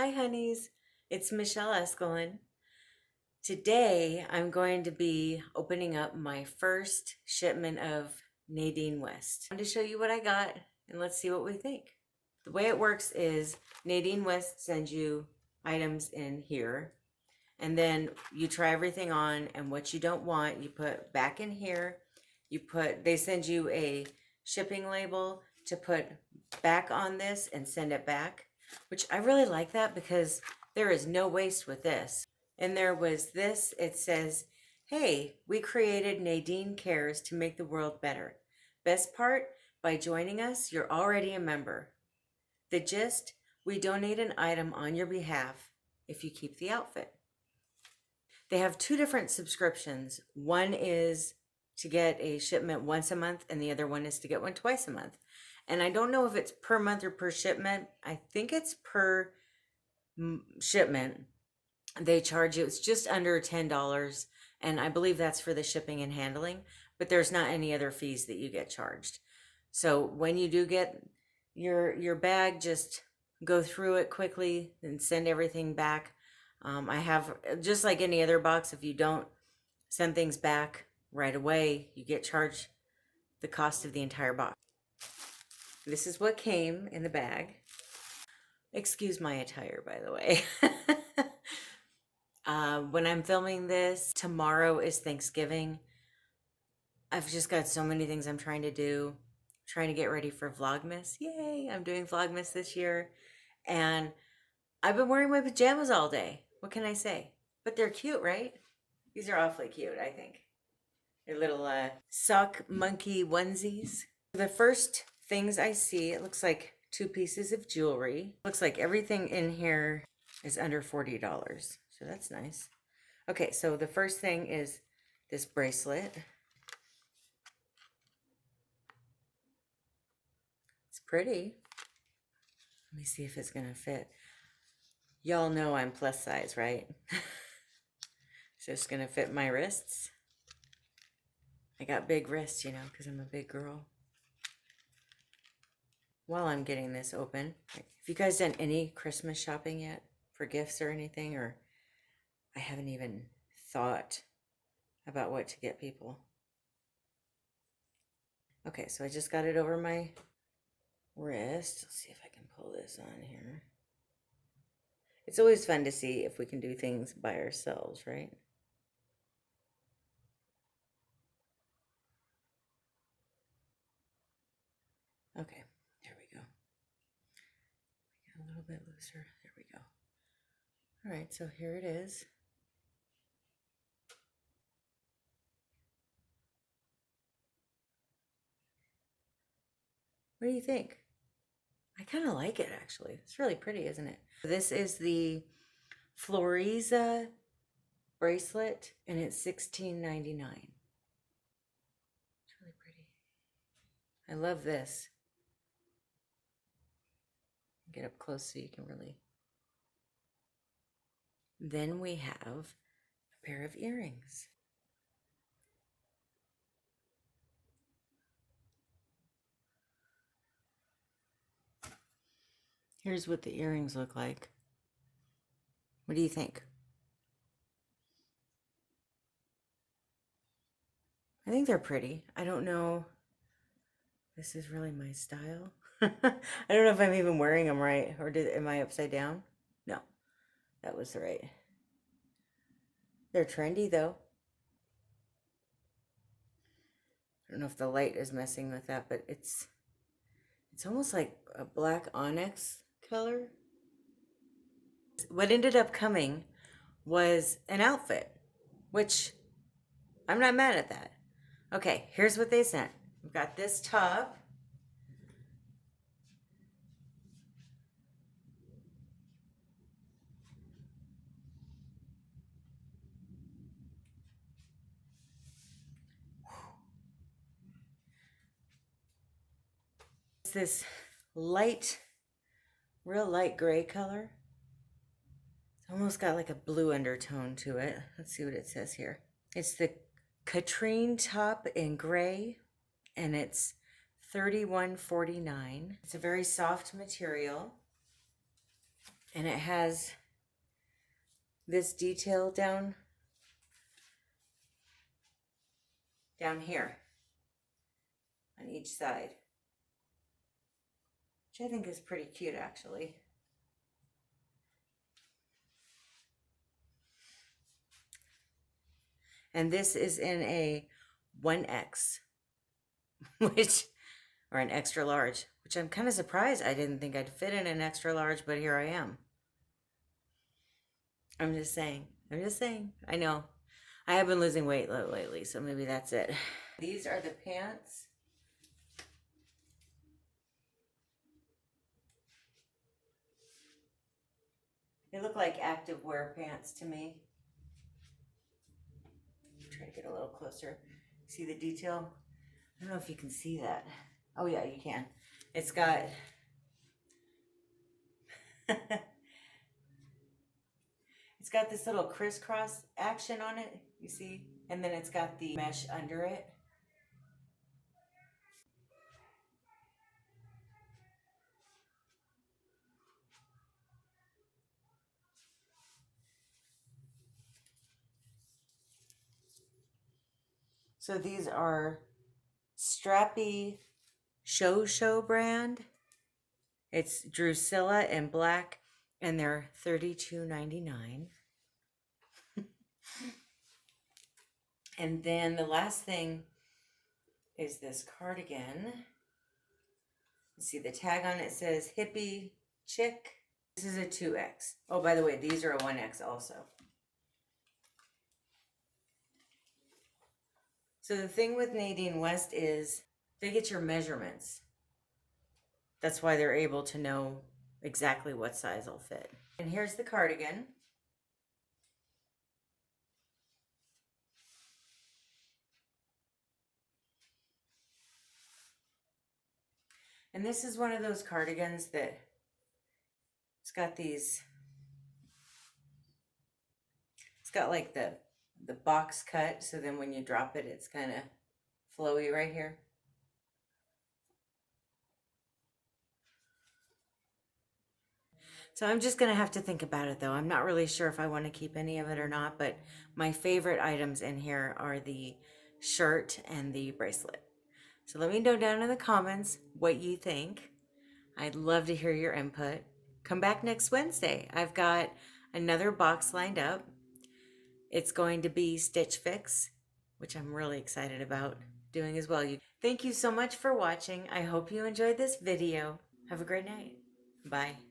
Hi honeys, it's Michelle Escalin. Today I'm going to be opening up my first shipment of Nadine West. I'm going to show you what I got and let's see what we think. The way it works is Nadine West sends you items in here and then you try everything on, and what you don't want you put back in here. They send you a shipping label to put back on this and send it back, which I really like that because there is no waste with this. And there was this, it says, hey, we created Nadine Cares to make the world better. Best part, by joining us, you're already a member. The gist, we donate an item on your behalf if you keep the outfit. They have two different subscriptions. One is to get a shipment once a month, and the other one is to get one twice a month. And I don't know if it's per month or per shipment. I think it's per shipment. They charge you, it's just under $10, and I believe that's for the shipping and handling, but there's not any other fees that you get charged. So when you do get your bag, just go through it quickly and send everything back. I have, just like any other box, if you don't send things back right away, you get charged the cost of the entire box. This is what came in the bag. Excuse my attire, by the way. When I'm filming this, tomorrow is Thanksgiving. I've just got so many things I'm trying to do. Trying to get ready for Vlogmas. Yay, I'm doing Vlogmas this year. And I've been wearing my pajamas all day. What can I say? But they're cute, right? These are awfully cute, I think. They're little sock monkey onesies. The first things I see, it looks like 2 pieces of jewelry. Looks like everything in here is under $40. So that's nice. Okay, so the first thing is this bracelet. It's pretty. Let me see if it's gonna fit. Y'all know I'm plus size, right? So it's gonna fit my wrists. I got big wrists, you know, because I'm a big girl. While I'm getting this open, have you guys done any Christmas shopping yet for gifts or anything? Or I haven't even thought about what to get people. Okay, so I just got it over my wrist. Let's see if I can pull this on here. It's always fun to see if we can do things by ourselves, right? Okay, there we go. Get a little bit looser. There we go. All right, so here it is. What do you think? I kind of like it, actually. It's really pretty, isn't it? This is the Floriza bracelet, and it's $16.99. It's really pretty. I love this. Get up close so you can really. Then we have a pair of earrings. Here's what the earrings look like. What do you think? I think they're pretty. I don't know. This is really my style. I don't know if I'm even wearing them right, or am I upside down? No, that was right. They're trendy though. I don't know if the light is messing with that, but it's almost like a black onyx color. What ended up coming was an outfit, which I'm not mad at that. Okay, here's what they sent. We've got this top. It's this light, real light gray color. It's almost got like a blue undertone to it. Let's see what it says here. It's the Katrine top in gray, and it's $31.49. It's a very soft material. And it has this detail down here on each side, which I think is pretty cute actually. And this is in a 1X, which, or an extra large, which I'm kind of surprised. I didn't think I'd fit in an extra large, but here I am. I'm just saying. I know. I have been losing weight lately, so maybe that's it. These are the pants. They look like activewear pants to me. Try to get a little closer. See the detail? I don't know if you can see that. Oh yeah, you can. It's got it's got this little crisscross action on it, you see? And then it's got the mesh under it. So these are Strappy Show brand. It's Drusilla in black, and they're $32.99. And then the last thing is this cardigan. You see the tag on it says hippie chick. This is a 2X. Oh, by the way, these are a 1X also. So the thing with Nadine West is they get your measurements. That's why they're able to know exactly what size will fit. And here's the cardigan. And this is one of those cardigans that it's got these, it's got like the box cut, so then when you drop it, it's kind of flowy right here. So I'm just going to have to think about it though. I'm not really sure if I want to keep any of it or not, but my favorite items in here are the shirt and the bracelet. So let me know down in the comments what you think. I'd love to hear your input. Come back next Wednesday. I've got another box lined up. It's going to be Stitch Fix, which I'm really excited about doing as well. Thank you so much for watching. I hope you enjoyed this video. Have a great night. Bye.